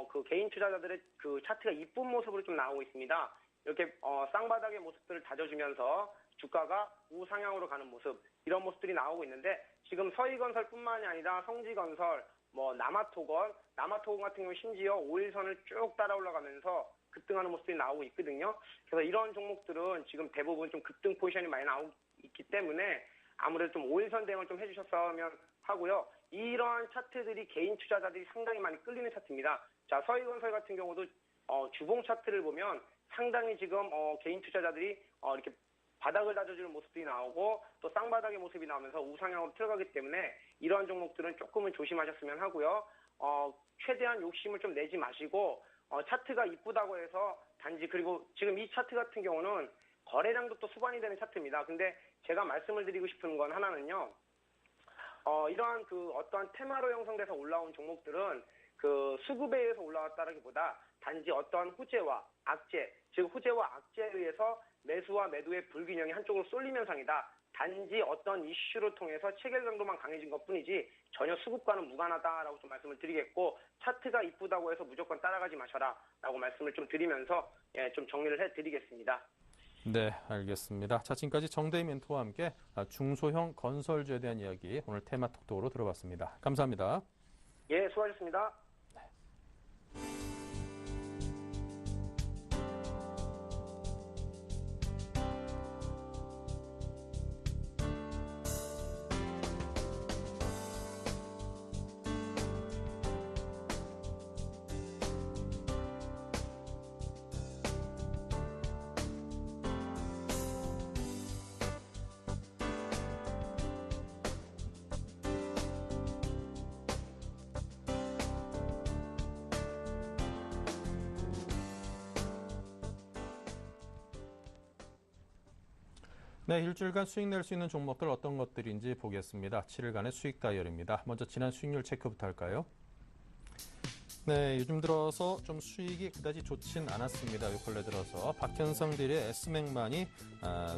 그 개인 투자자들의 그 차트가 이쁜 모습으로 좀 나오고 있습니다. 이렇게 쌍바닥의 모습들을 다져주면서 주가가 우상향으로 가는 모습 이런 모습들이 나오고 있는데 지금 서희건설뿐만이 아니라 성지건설, 뭐 남아토건 같은 경우 심지어 5일선을 쭉 따라 올라가면서 급등하는 모습들이 나오고 있거든요. 그래서 이런 종목들은 지금 대부분 좀 급등 포지션이 많이 나오고 있기 때문에 아무래도 좀 5일선 대응을 좀 해주셨으면 하고요. 이러한 차트들이 개인 투자자들이 상당히 많이 끌리는 차트입니다. 자, 서희건설 같은 경우도 주봉 차트를 보면 상당히 지금 개인 투자자들이 이렇게 바닥을 다져주는 모습들이 나오고 또 쌍바닥의 모습이 나오면서 우상향으로 들어가기 때문에 이러한 종목들은 조금은 조심하셨으면 하고요. 최대한 욕심을 좀 내지 마시고 차트가 이쁘다고 해서 단지 그리고 지금 이 차트 같은 경우는 거래량도 또 수반이 되는 차트입니다. 근데 제가 말씀을 드리고 싶은 건 하나는요. 이러한 그 어떠한 테마로 형성돼서 올라온 종목들은 그 수급에 의해서 올라왔다라기보다 단지 어떠한 후재와 악재, 즉 후재와 악재에 의해서 매수와 매도의 불균형이 한쪽으로 쏠림 현상이다. 단지 어떤 이슈를 통해서 체결 강도만 강해진 것뿐이지 전혀 수급과는 무관하다라고 좀 말씀을 드리겠고 차트가 이쁘다고 해서 무조건 따라가지 마셔라라고 말씀을 좀 드리면서 좀 정리를 해드리겠습니다. 네, 알겠습니다. 자, 지금까지 정대희 멘토와 함께 중소형 건설주에 대한 이야기 오늘 테마 톡톡으로 들어봤습니다. 감사합니다. 예, 수고하셨습니다. 네, 일주일간 수익 낼 수 있는 종목들 어떤 것들인지 보겠습니다. 7일간의 수익 다이얼입니다. 먼저 지난 수익률 체크부터 할까요? 네, 요즘 들어서 좀 수익이 그다지 좋진 않았습니다. 요 근래 들어서 박현성 대리의 S맥만이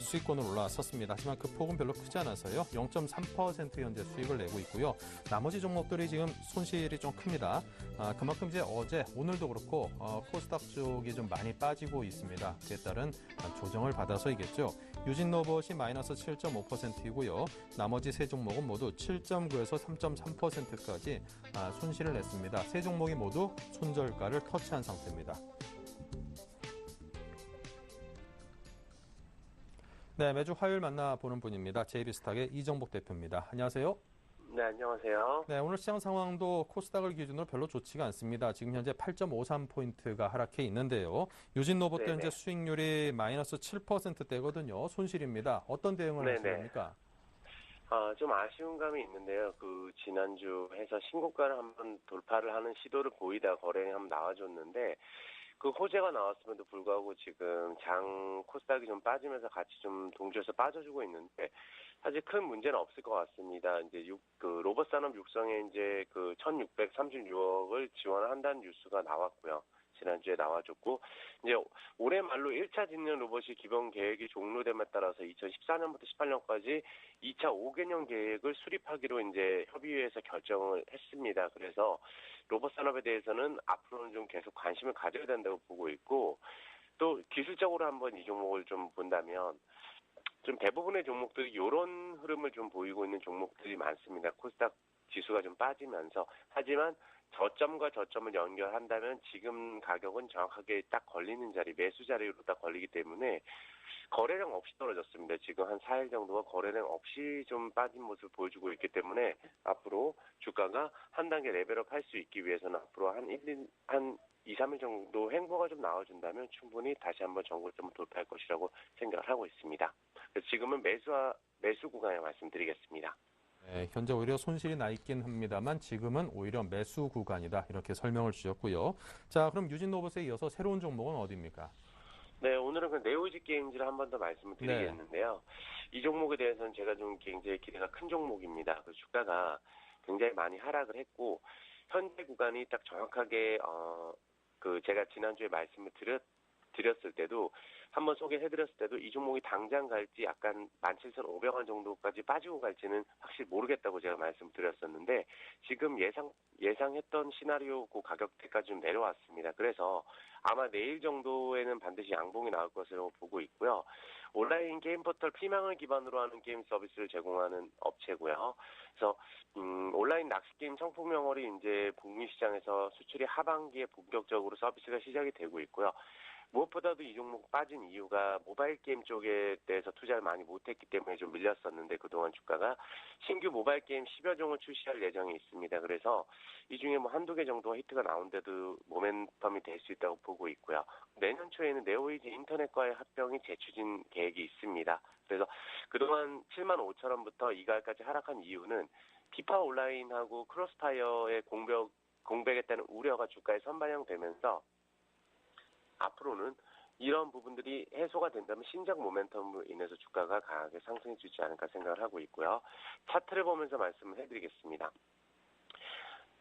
수익권으로 올라섰습니다. 하지만 그 폭은 별로 크지 않아서요. 0.3% 현재 수익을 내고 있고요. 나머지 종목들이 지금 손실이 좀 큽니다. 그만큼 이제 어제, 오늘도 그렇고 코스닥 쪽이 좀 많이 빠지고 있습니다. 그에 따른 조정을 받아서이겠죠. 유진로봇이 마이너스 7.5%이고요. 나머지 세 종목은 모두 7.9에서 3.3%까지 손실을 냈습니다. 세 종목이 모두 손절가를 터치한 상태입니다. 네, 매주 화요일 만나보는 분입니다. JB스탁의 이정복 대표입니다. 안녕하세요. 네, 안녕하세요. 네, 오늘 시장 상황도 코스닥을 기준으로 별로 좋지가 않습니다. 지금 현재 8.53포인트가 하락해 있는데요. 유진로봇도 네네. 현재 수익률이 마이너스 7%대거든요. 손실입니다. 어떤 대응을 네네. 하시는 겁니까? 좀 아쉬운 감이 있는데요. 지난주 해서 신고가를 한번 돌파를 하는 시도를 보이다 거래량이 한번 나와줬는데, 그 호재가 나왔음에도 불구하고 지금 코스닥이 좀 빠지면서 같이 좀 동조해서 빠져주고 있는데, 사실 큰 문제는 없을 것 같습니다. 이제 로봇 산업 육성에 이제 1,636억을 지원한다는 뉴스가 나왔고요. 지난주에 나와줬고, 이제 올해 말로 1차 진영 로봇이 기본 계획이 종료됨에 따라서 2014년부터 18년까지 2차 5개년 계획을 수립하기로 이제 협의회에서 결정을 했습니다. 그래서 로봇 산업에 대해서는 앞으로는 좀 계속 관심을 가져야 된다고 보고 있고, 또 기술적으로 한번 이 종목을 좀 본다면 좀 대부분의 종목들이 이런 흐름을 좀 보이고 있는 종목들이 많습니다. 코스닥 지수가 좀 빠지면서. 하지만 저점과 저점을 연결한다면 지금 가격은 정확하게 딱 걸리는 자리, 매수 자리로 딱 걸리기 때문에 거래량 없이 떨어졌습니다. 지금 한 4일 정도가 거래량 없이 좀 빠진 모습을 보여주고 있기 때문에 앞으로 주가가 한 단계 레벨업 할 수 있기 위해서는 앞으로 한 2, 3일 정도 횡보가 좀 나와준다면 충분히 다시 한번 정고점을 돌파할 것이라고 생각을 하고 있습니다. 그래서 지금은 매수 구간에 말씀드리겠습니다. 네, 현재 오히려 손실이 나 있긴 합니다만 지금은 오히려 매수 구간이다. 이렇게 설명을 주셨고요. 자, 그럼 유진로봇에 이어서 새로운 종목은 어디입니까? 네, 오늘은 네오지 게임즈를 한 번 더 말씀을 드리겠는데요. 이 종목에 대해서는 제가 좀 굉장히 기대가 큰 종목입니다. 주가가 굉장히 많이 하락을 했고, 현재 구간이 딱 정확하게 제가 지난주에 말씀을 드렸을 때도 한번 소개해드렸을 때도 이 종목이 당장 갈지 약간 17,500원 정도까지 빠지고 갈지는 확실히 모르겠다고 제가 말씀드렸었는데 지금 예상했던 시나리오 그 가격대까지 좀 내려왔습니다. 그래서 아마 내일 정도에는 반드시 양봉이 나올 것으로 보고 있고요. 온라인 게임 포털 피망을 기반으로 하는 게임 서비스를 제공하는 업체고요. 그래서 온라인 낚시 게임 상품명월이 이제 북미 시장에서 수출이 하반기에 본격적으로 서비스가 시작이 되고 있고요. 무엇보다도 이 종목 빠진 이유가 모바일 게임 쪽에 대해서 투자를 많이 못했기 때문에 좀 밀렸었는데 그동안 주가가 신규 모바일 게임 10여 종을 출시할 예정이 있습니다. 그래서 이 중에 뭐 한두 개 정도가 히트가 나온데도 모멘텀이 될 수 있다고 보고 있고요. 내년 초에는 네오이즈 인터넷과의 합병이 재추진 계획이 있습니다. 그래서 그동안 75,000원부터 이갈까지 하락한 이유는 피파 온라인하고 크로스파이어의 공백에 따른 우려가 주가에 선반영되면서 앞으로는 이런 부분들이 해소가 된다면 신작 모멘텀으로 인해서 주가가 강하게 상승해 주지 않을까 생각을 하고 있고요. 차트를 보면서 말씀을 해드리겠습니다.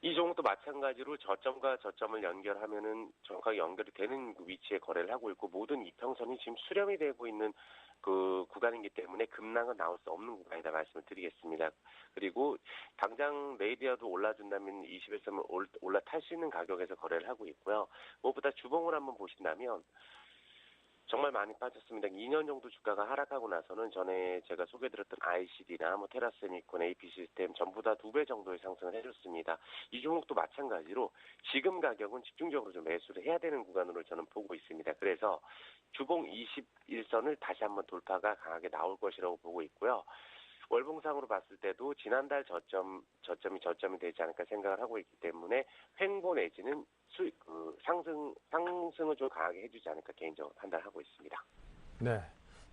이 종목도 마찬가지로 저점과 저점을 연결하면은 정확하게 연결이 되는 위치에 거래를 하고 있고 모든 이평선이 지금 수렴이 되고 있는 그 구간이기 때문에 급락은 나올 수 없는 구간이다 말씀을 드리겠습니다. 그리고 당장 내일이라도 올라준다면 21선을 올라탈 수 있는 가격에서 거래를 하고 있고요. 무엇보다 주봉을 한번 보신다면 정말 많이 빠졌습니다. 2년 정도 주가가 하락하고 나서는 전에 제가 소개드렸던 ICD나 뭐 테라세미콘, AP 시스템 전부 다 2배 정도의 상승을 해줬습니다. 이 종목도 마찬가지로 지금 가격은 집중적으로 좀 매수를 해야 되는 구간으로 저는 보고 있습니다. 그래서 주봉 21선을 다시 한번 돌파가 강하게 나올 것이라고 보고 있고요. 월봉상으로 봤을 때도 지난달 저점이 되지 않을까 생각을 하고 있기 때문에 횡보 내지는 상승을 좀 강하게 해주지 않을까 개인적으로 판단하고 있습니다. 네.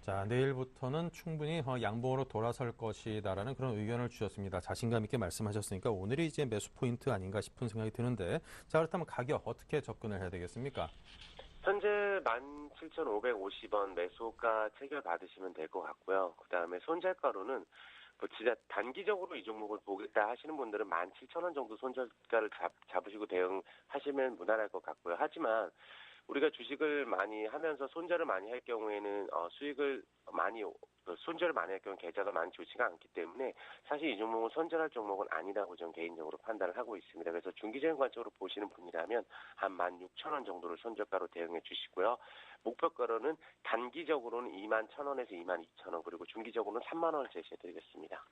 자, 내일부터는 충분히 양봉으로 돌아설 것이다라는 그런 의견을 주셨습니다. 자신감 있게 말씀하셨으니까 오늘이 이제 매수 포인트 아닌가 싶은 생각이 드는데, 자, 그렇다면 가격 어떻게 접근을 해야 되겠습니까? 현재 17,550원 매수가 체결 받으시면 될 것 같고요. 그 다음에 손절가로는 뭐 진짜 단기적으로 이 종목을 보겠다 하시는 분들은 17,000원 정도 손절가를 잡으시고 대응하시면 무난할 것 같고요. 하지만 우리가 주식을 많이 하면서 손절을 많이 할 경우에는 손절을 많이 할 경우 계좌가 많이 좋지가 않기 때문에 사실 이 종목은 손절할 종목은 아니라고 저는 개인적으로 판단을 하고 있습니다. 그래서 중기적인 관점으로 보시는 분이라면 한 16,000원 정도를 손절가로 대응해 주시고요. 목표가로는 단기적으로는 21,000원에서 22,000원 그리고 중기적으로는 3만 원을 제시해 드리겠습니다.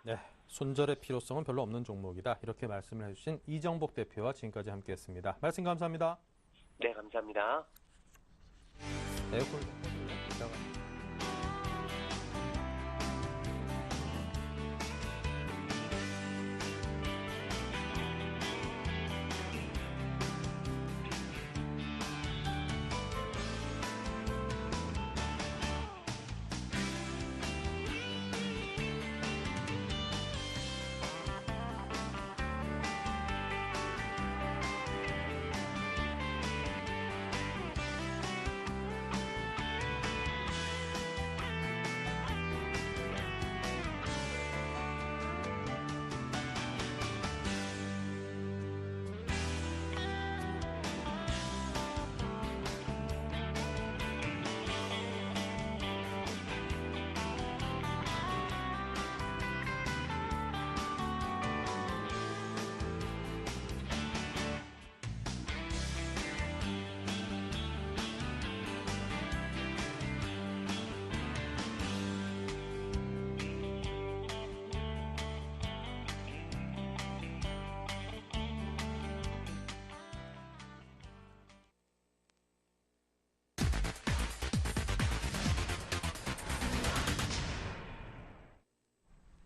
네, 손절의 필요성은 별로 없는 종목이다. 이렇게 말씀을 해주신 이정복 대표와 지금까지 함께했습니다. 말씀 감사합니다. 네, 감사합니다. 에어컨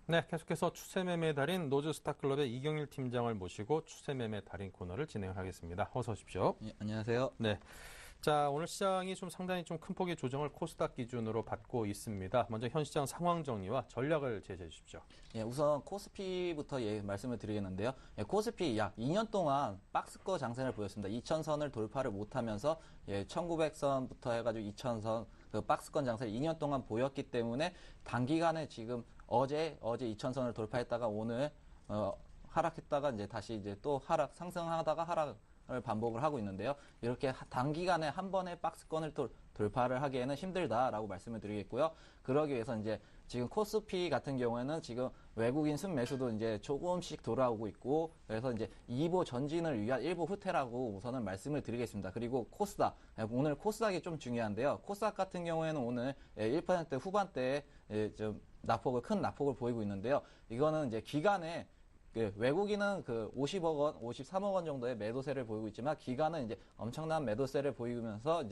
네, 계속해서 추세매매 달인 노즈스타클럽의 이경일 팀장을 모시고 추세매매 달인 코너를 진행하겠습니다. 어서 오십시오. 예, 안녕하세요. 네. 자, 오늘 시장이 상당히 큰 폭의 조정을 코스닥 기준으로 받고 있습니다. 먼저 현 시장 상황 정리와 전략을 제시해 주십시오. 예, 우선 코스피부터 말씀을 드리겠는데요. 코스피 약 2년 동안 박스권 장세를 보였습니다. 2000선을 돌파를 못하면서 1900선부터 해가지고 2000선 그 박스권 장세를 2년 동안 보였기 때문에 단기간에 지금 어제 2000선을 돌파했다가 오늘 하락했다가 다시 또 상승하다가 하락을 반복을 하고 있는데요. 이렇게 단기간에 한 번에 박스권을 돌파를 하기에는 힘들다라고 말씀을 드리겠고요. 그러기 위해서 지금 코스피 같은 경우에는 지금 외국인 순매수도 조금씩 돌아오고 있고, 그래서 2보 전진을 위한 일부 후퇴라고 우선은 말씀을 드리겠습니다. 그리고 코스닥, 오늘 코스닥이 좀 중요한데요. 코스닥 같은 경우에는 오늘 1% 후반대에 좀 큰 낙폭을 보이고 있는데요. 이거는 기간에 외국인은 50억 원, 53억 원 정도의 매도세를 보이고 있지만 기관은 엄청난 매도세를 보이면서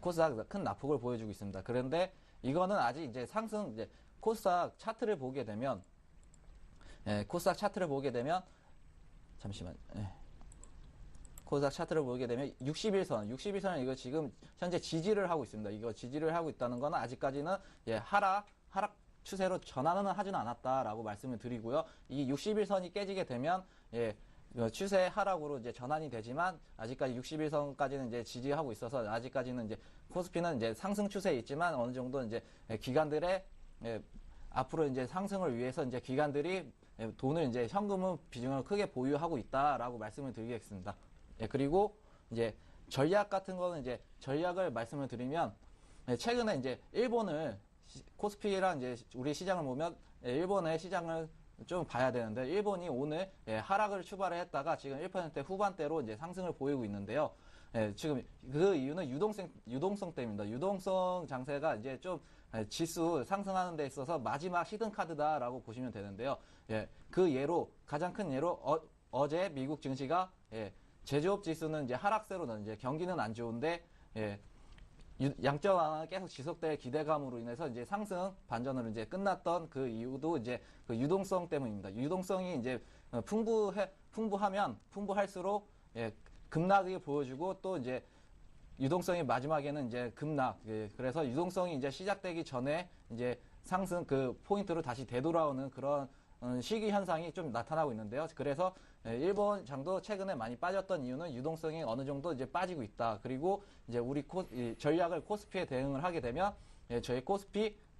코스닥 큰 낙폭을 보여주고 있습니다. 그런데 이거는 아직 코스닥 차트를 보게 되면 코스닥 차트를 보게 되면 61선은 이거 지금 현재 지지를 하고 있습니다. 이거 지지를 하고 있다는 건 아직까지는 하락 추세로 전환은 하지는 않았다라고 말씀을 드리고요. 이 61선이 깨지게 되면 추세 하락으로 전환이 되지만 아직까지 61선까지는 지지하고 있어서 아직까지는 코스피는 상승 추세에 있지만 어느 정도 기관들의 앞으로 상승을 위해서 기관들이 돈을 현금은 비중을 크게 보유하고 있다라고 말씀을 드리겠습니다. 그리고 전략 같은 거는 전략을 말씀을 드리면 최근에 일본을 코스피랑 우리 시장을 보면 일본의 시장을 좀 봐야 되는데 일본이 오늘 하락을 출발을 했다가 지금 1% 후반대로 상승을 보이고 있는데요. 지금 그 이유는 유동성 때문입니다. 유동성 장세가 이제 좀 지수 상승하는 데 있어서 마지막 히든 카드다라고 보시면 되는데요. 그 예로 가장 큰 예로 어제 미국 증시가 제조업 지수는 이제 하락세로 이제 경기는 안 좋은데 양적 완화가 계속 지속될 기대감으로 인해서 이제 상승 반전으로 이제 끝났던 그 이유도 이제 그 유동성 때문입니다. 유동성이 이제 풍부하면 풍부할수록 급락이 보여주고 또 이제 유동성이 마지막에는 이제 급락. 그래서 유동성이 이제 시작되기 전에 이제 상승 그 포인트로 다시 되돌아오는 그런 시기 현상이 좀 나타나고 있는데요. 그래서 일본 장도 최근에 많이 빠졌던 이유는 유동성이 어느 정도 이제 빠지고 있다. 그리고 이제 우리 전략을 코스피에 대응을 하게 되면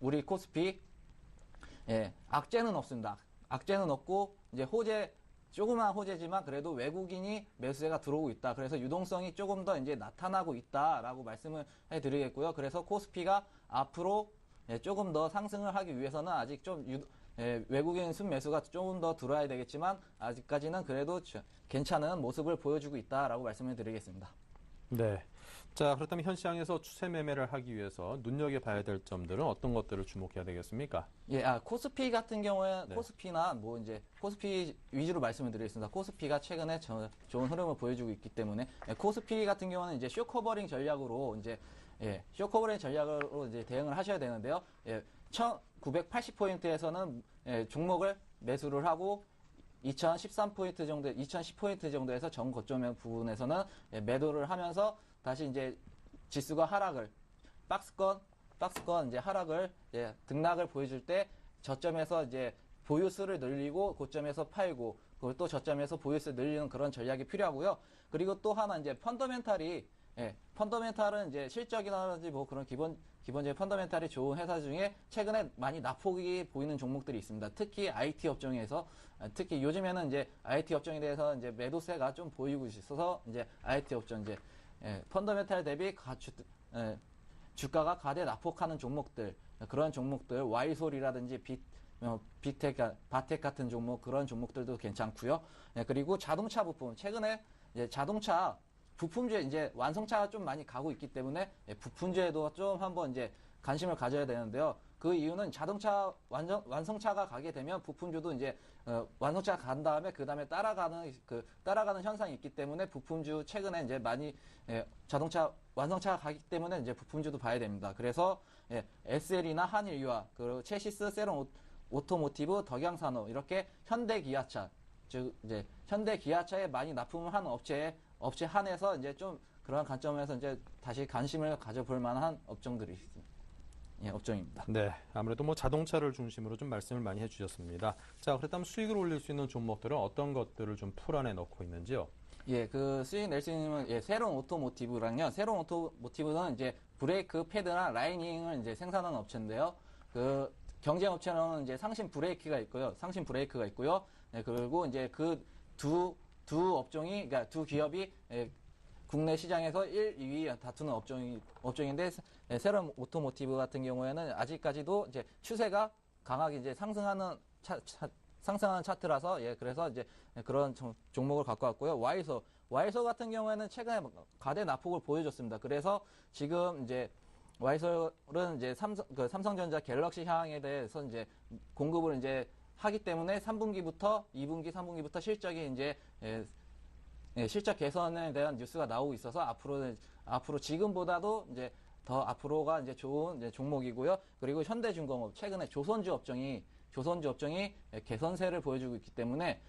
우리 코스피 악재는 없습니다. 악재는 없고 이제 조그마한 호재지만 그래도 외국인이 매수세가 들어오고 있다. 그래서 유동성이 조금 더 이제 나타나고 있다라고 말씀을 해드리겠고요. 그래서 코스피가 앞으로 조금 더 상승을 하기 위해서는 아직 좀 외국인 순매수가 조금 더 들어와야 되겠지만 아직까지는 그래도 괜찮은 모습을 보여주고 있다라고 말씀을 드리겠습니다. 네. 자, 그렇다면 현 시장에서 추세 매매를 하기 위해서 눈여겨봐야 될 점들은 어떤 것들을 주목해야 되겠습니까? 코스피 같은 경우에 네. 코스피나 뭐 이제 코스피 위주로 말씀을 드리겠습니다. 코스피가 최근에 좋은 흐름을 보여주고 있기 때문에 코스피 같은 경우는 이제 쇼커버링 전략으로 이제 대응을 하셔야 되는데요. 1980포인트에서는 종목을 매수를 하고 2013포인트 정도, 2010포인트 정도에서 정고점 부분에서는 매도를 하면서 다시 이제 지수가 하락을, 박스권 이제 하락을, 등락을 보여줄 때 저점에서 이제 보유수를 늘리고 고점에서 팔고, 그리고 또 저점에서 보유수를 늘리는 그런 전략이 필요하고요. 그리고 또 하나 이제 펀더멘탈은 이제 실적이라든지 뭐 그런 기본적인 펀더멘탈이 좋은 회사 중에 최근에 많이 낙폭이 보이는 종목들이 있습니다. 특히 IT 업종에서, 특히 요즘에는 이제 IT 업종에 대해서 이제 매도세가 좀 보이고 있어서 이제 IT 업종 이제 펀더멘탈 대비 주가가 가대 낙폭하는 종목들, 그런 종목들, 와이솔이라든지 바텍 같은 종목, 그런 종목들도 괜찮고요. 그리고 자동차 부품, 최근에 이제 자동차 부품주에 이제 완성차가 좀 많이 가고 있기 때문에 부품주에도 좀 한번 이제 관심을 가져야 되는데요. 그 이유는 자동차 완성차가 가게 되면 부품주도 이제 완성차가 간 다음에 그 다음에 따라가는 현상이 있기 때문에 부품주 최근에 이제 많이 자동차 완성차가 가기 때문에 이제 부품주도 봐야 됩니다. 그래서 SL이나 한일유화, 그리고 체시스, 세론 오토모티브, 덕양산업 이렇게 현대기아차, 즉 이제 현대기아차에 많이 납품을 하는 업체 한해서 이제 좀 그러한 관점에서 이제 다시 관심을 가져볼 만한 업종들이 있습니다. 업종입니다. 네, 아무래도 뭐 자동차를 중심으로 좀 말씀을 많이 해주셨습니다. 자, 그렇다면 수익을 올릴 수 있는 종목들은 어떤 것들을 좀 풀 안에 넣고 있는지요? 그 수익 낼 수 있는 세론 오토모티브랑요. 세론 오토모티브는 이제 브레이크 패드나 라이닝을 이제 생산하는 업체인데요. 그 경쟁 업체는 이제 상신 브레이크가 있고요. 그리고 이제 그 그러니까 두 기업이 국내 시장에서 1, 2위 다투는 업종인데 세럼 오토모티브 같은 경우에는 아직까지도 이제 추세가 강하게 이제 상승하는 차트라서 그래서 이제 그런 종목을 갖고 왔고요. 와이소 같은 경우에는 최근에 가대 낙폭을 보여줬습니다. 그래서 지금 이제 와이솔은 이제 삼성전자 갤럭시 향에 대해서 이제 공급을 이제 하기 때문에 3분기부터 2분기, 3분기부터 실적이 이제 실적 개선에 대한 뉴스가 나오고 있어서 앞으로 지금보다도 이제 더 앞으로가 이제 좋은 이제 종목이고요. 그리고 현대중공업 최근에 조선주 업종이 개선세를 보여주고 있기 때문에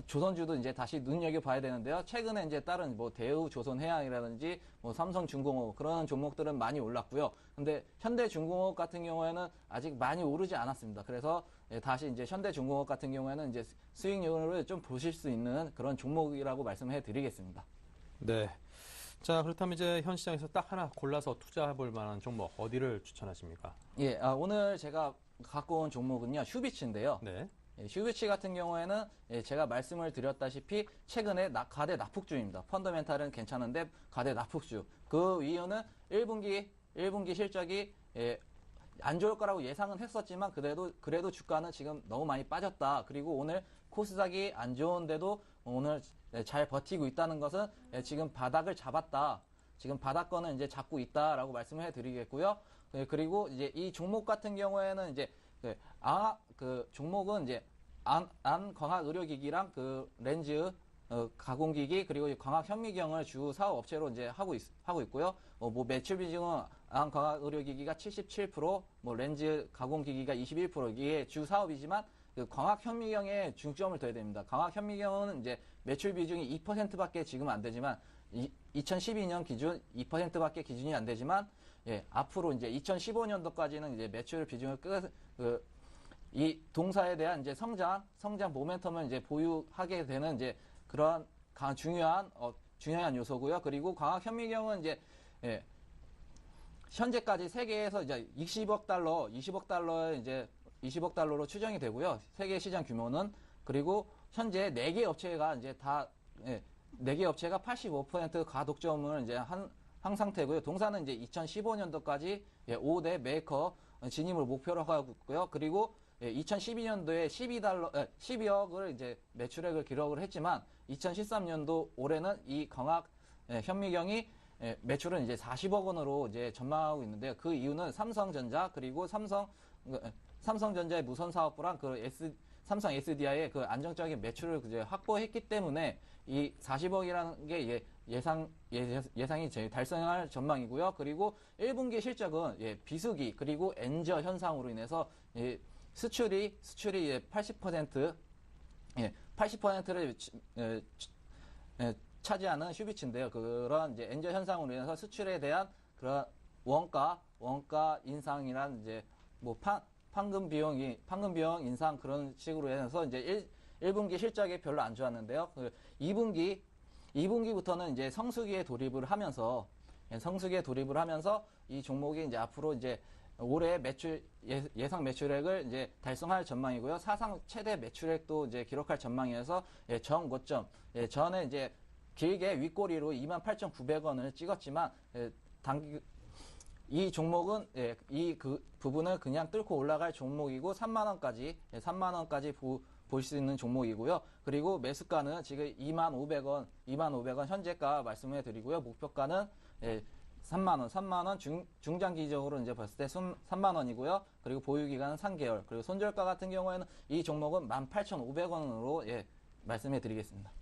조선주도 이제 다시 눈여겨봐야 되는데요. 최근에 이제 다른 뭐 대우 조선해양이라든지 뭐 삼성중공업 그런 종목들은 많이 올랐고요. 근데 현대중공업 같은 경우에는 아직 많이 오르지 않았습니다. 그래서 다시 이제 현대중공업 같은 경우에는 이제 수익률을 좀 보실 수 있는 그런 종목이라고 말씀해 드리겠습니다. 네. 자, 그렇다면 이제 현 시장에서 딱 하나 골라서 투자해 볼 만한 종목 어디를 추천하십니까? 오늘 제가 갖고 온 종목은요, 휴비츠인데요. 네. 휴비치 같은 경우에는 제가 말씀을 드렸다시피 최근에 가대 낙폭주입니다. 펀더멘탈은 괜찮은데 가대 낙폭주. 그 이유는 1분기 실적이 안 좋을 거라고 예상은 했었지만 그래도 주가는 지금 너무 많이 빠졌다. 그리고 오늘 코스닥이 안 좋은데도 오늘 잘 버티고 있다는 것은 지금 바닥을 잡았다. 지금 바닥권은 이제 잡고 있다라고 말씀을 해드리겠고요. 그리고 이제 이 종목 같은 경우에는 이제 그 종목은 이제 안 광학 의료기기랑 그 렌즈 가공기기 그리고 광학 현미경을 주 사업 업체로 이제 하고 있고요. 뭐 매출 비중은 안 광학 의료기기가 77%, 뭐 렌즈 가공기기가 21% 이게 주 사업이지만 그 광학 현미경에 중점을 둬야 됩니다. 광학 현미경은 이제 매출 비중이 2%밖에 지금 안 되지만 2012년 기준 2%밖에 기준이 안 되지만 앞으로 이제 2015년도까지는 이제 매출 비중을 이 동사에 대한 이제 성장 모멘텀을 이제 보유하게 되는 이제 그런 중요한 요소고요. 그리고 광학 현미경은 이제 현재까지 세계에서 이제 20억 달러로 추정이 되고요. 세계 시장 규모는 그리고 현재 4개 업체가 이제 다 4개 업체가 85% 가독점을 이제 한 상태고요. 동사는 이제 2015년도까지 5대 메이커 진입을 목표로 하고 있고요. 그리고 2012년도에 12억을 이제 매출액을 기록을 했지만 2013년도 올해는 이 광학 현미경이 매출은 이제 40억 원으로 이제 전망하고 있는데요. 그 이유는 삼성전자 그리고 삼성전자의 무선 사업부랑 삼성 SDI의 그 안정적인 매출을 이제 확보했기 때문에 이 40억이라는 게 예상이 달성할 전망이고요. 그리고 1분기 실적은 비수기 그리고 엔저 현상으로 인해서 수출이 80%를 차지하는 휴비츠인데요. 그런 이제 엔저 현상으로 인해서 수출에 대한 그런 원가 인상이란 이제 뭐 판금 비용 인상 그런 식으로 해서 이제 1분기 실적이 별로 안 좋았는데요. 2분기부터는 이제 성수기에 돌입을 하면서 이 종목이 이제 앞으로 이제 올해 예상 매출액을 이제 달성할 전망이고요. 사상 최대 매출액도 이제 기록할 전망이어서 정고점 전에 이제 길게 윗꼬리로 28,900원을 찍었지만 이 종목은 그 부분을 그냥 뚫고 올라갈 종목이고 3만 원까지 볼 수 있는 종목이고요. 그리고 매수가는 지금 2,500원 현재가 말씀해 드리고요. 목표가는 3만 원 중장기적으로 이제 봤을 때 3만 원이고요. 그리고 보유 기간은 3개월. 그리고 손절가 같은 경우에는 이 종목은 18,500원으로 말씀해 드리겠습니다.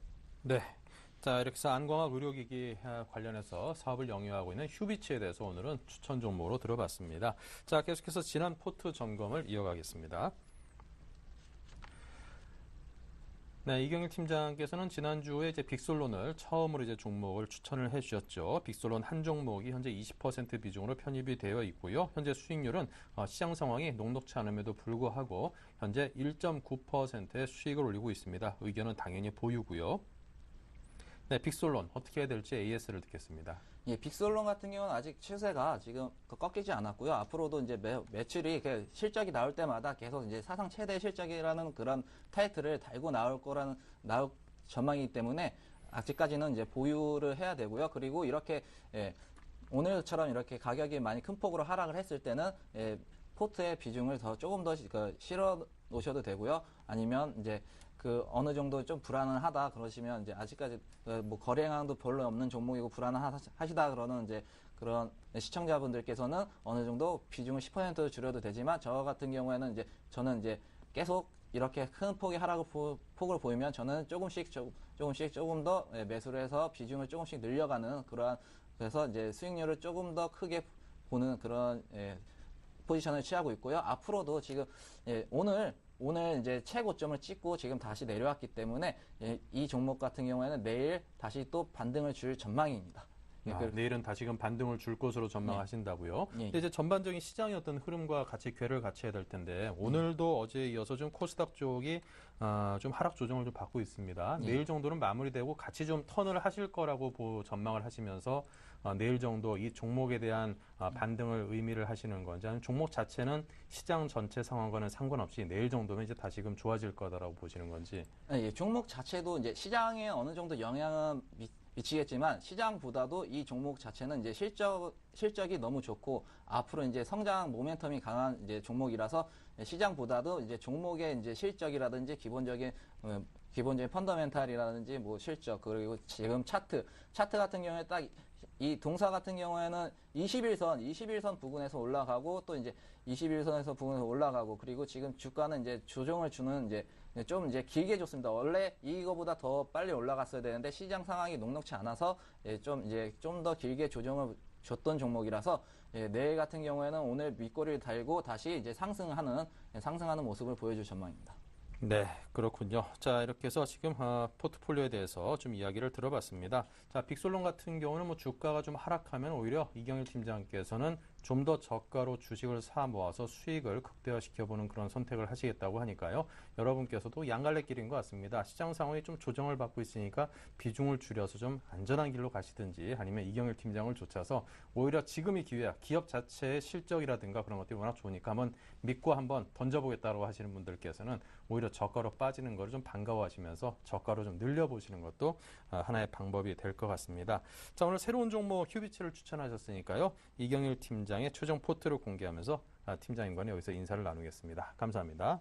네. 자, 이렇게 해서 안광학 의료기기 관련해서 사업을 영위하고 있는 휴비츠에 대해서 오늘은 추천 종목으로 들어봤습니다. 자, 계속해서 지난 포트 점검을 이어가겠습니다. 네, 이경일 팀장께서는 지난주에 이제 빅솔론을 처음으로 이제 종목을 추천을 해 주셨죠. 빅솔론 한 종목이 현재 20% 비중으로 편입이 되어 있고요. 현재 수익률은 시장 상황이 녹록치 않음에도 불구하고 현재 1.9%의 수익을 올리고 있습니다. 의견은 당연히 보유고요. 네, 빅솔론 어떻게 해야 될지 AS를 듣겠습니다. 빅솔론 같은 경우는 아직 추세가 지금 꺾이지 않았고요. 앞으로도 이제 매출이 실적이 나올 때마다 계속 이제 사상 최대 실적이라는 그런 타이틀을 달고 나올 전망이기 때문에 아직까지는 이제 보유를 해야 되고요. 그리고 이렇게 오늘처럼 이렇게 가격이 많이 큰 폭으로 하락을 했을 때는 포트의 비중을 조금 더 실어 놓으셔도 되고요. 아니면 이제 어느 정도 좀 불안하다 그러시면 이제 아직까지 뭐 거래량도 별로 없는 종목이고 불안하시다 그러는 이제 그런 시청자분들께서는 어느 정도 비중을 10% 줄여도 되지만 저 같은 경우에는 이제 저는 이제 계속 이렇게 큰 폭의 폭을 보이면 저는 조금씩 조금 더 매수를 해서 비중을 조금씩 늘려가는 그래서 이제 수익률을 조금 더 크게 보는 그런 포지션을 취하고 있고요. 앞으로도 지금 오늘 이제 최고점을 찍고 지금 다시 내려왔기 때문에 이 종목 같은 경우에는 내일 다시 또 반등을 줄 전망입니다. 내일은 다시금 반등을 줄 것으로 전망하신다고요? 근데 이제 전반적인 시장의 어떤 흐름과 같이 궤를 같이 해야 될 텐데 오늘도 어제에 이어서 좀 코스닥 쪽이 좀 하락 조정을 좀 받고 있습니다. 내일 정도는 마무리되고 같이 좀 턴을 하실 거라고 전망을 하시면서 내일 정도 이 종목에 대한 반등을 의미를 하시는 건지 아니면 종목 자체는 시장 전체 상황과는 상관없이 내일 정도면 이제 다시금 좋아질 거다라고 보시는 건지? 종목 자체도 이제 시장에 어느 정도 영향은 미치겠지만 시장보다도 이 종목 자체는 이제 실적이 너무 좋고 앞으로 이제 성장 모멘텀이 강한 이제 종목이라서 시장보다도 이제 종목의 이제 실적이라든지 기본적인 펀더멘탈이라든지 뭐 실적 그리고 지금 차트 같은 경우에 딱 이 동사 같은 경우에는 21선 부근에서 올라가고 또 이제 21선에서 부근에서 올라가고 그리고 지금 주가는 이제 조정을 주는 이제 좀 이제 길게 줬습니다. 원래 이거보다 더 빨리 올라갔어야 되는데 시장 상황이 녹록치 않아서 좀 더 길게 조정을 줬던 종목이라서 내일 같은 경우에는 오늘 윗꼬리를 달고 다시 이제 상승하는 모습을 보여줄 전망입니다. 네, 그렇군요. 자, 이렇게 해서 지금 포트폴리오에 대해서 좀 이야기를 들어봤습니다. 자, 빅솔론 같은 경우는 뭐 주가가 좀 하락하면 오히려 이경일 팀장께서는 좀 더 저가로 주식을 사 모아서 수익을 극대화시켜보는 그런 선택을 하시겠다고 하니까요. 여러분께서도 양갈래길인 것 같습니다. 시장 상황이 좀 조정을 받고 있으니까 비중을 줄여서 좀 안전한 길로 가시든지 아니면 이경일 팀장을 쫓아서 오히려 지금이 기회야. 기업 자체의 실적이라든가 그런 것들이 워낙 좋으니까 한번 믿고 한번 던져보겠다고 하시는 분들께서는 오히려 저가로 빠지는 거를 좀 반가워하시면서 저가로 좀 늘려보시는 것도 하나의 방법이 될 것 같습니다. 자, 오늘 새로운 종목 휴비치를 추천하셨으니까요. 이경일 팀장의 최종 포트를 공개하면서 팀장님과는 여기서 인사를 나누겠습니다. 감사합니다.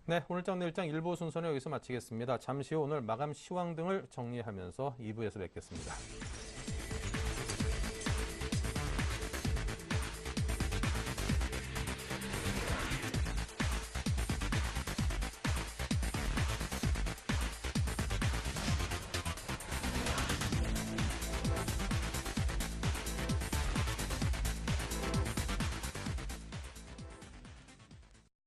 네, 오늘장 내일장 1부 순서는 여기서 마치겠습니다. 잠시 후 오늘 마감 시황 등을 정리하면서 2부에서 뵙겠습니다.